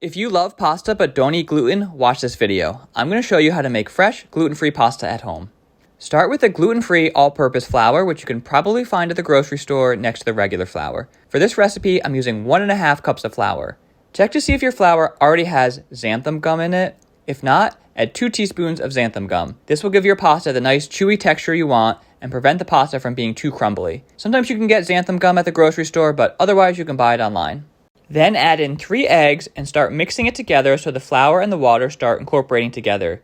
If you love pasta but don't eat gluten, watch this video. I'm going to show you how to make fresh, gluten-free pasta at home. Start with a gluten-free all-purpose flour, which you can probably find at the grocery store next to the regular flour. For this recipe, I'm using 1.5 cups of flour. Check to see if your flour already has xanthan gum in it. If not, add 2 teaspoons of xanthan gum. This will give your pasta the nice chewy texture you want and prevent the pasta from being too crumbly. Sometimes you can get xanthan gum at the grocery store, but otherwise you can buy it online. Then add in 3 eggs and start mixing it together so the flour and the water start incorporating together.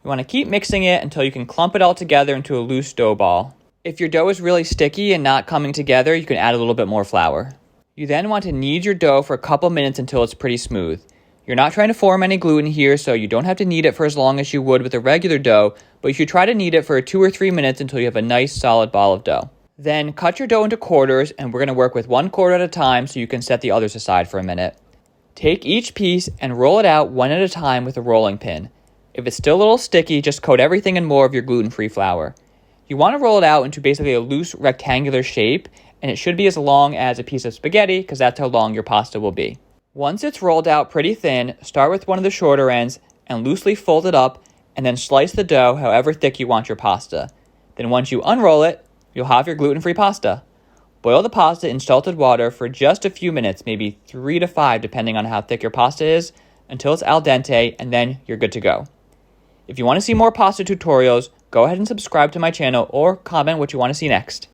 You want to keep mixing it until you can clump it all together into a loose dough ball. If your dough is really sticky and not coming together, you can add a little bit more flour. You then want to knead your dough for a couple minutes until it's pretty smooth. You're not trying to form any gluten here, so you don't have to knead it for as long as you would with a regular dough, but you should try to knead it for 2 or 3 minutes until you have a nice solid ball of dough. Then cut your dough into quarters, and we're going to work with 1 quarter at a time so you can set the others aside for a minute. Take each piece and roll it out one at a time with a rolling pin. If it's still a little sticky, just coat everything in more of your gluten-free flour. You want to roll it out into basically a loose rectangular shape, and it should be as long as a piece of spaghetti because that's how long your pasta will be. Once it's rolled out pretty thin, start with one of the shorter ends and loosely fold it up and then slice the dough however thick you want your pasta. Then once you unroll it, you'll have your gluten-free pasta. Boil the pasta in salted water for just a few minutes, maybe 3 to 5 depending on how thick your pasta is, until it's al dente, and then you're good to go. If you want to see more pasta tutorials, go ahead and subscribe to my channel or comment what you want to see next.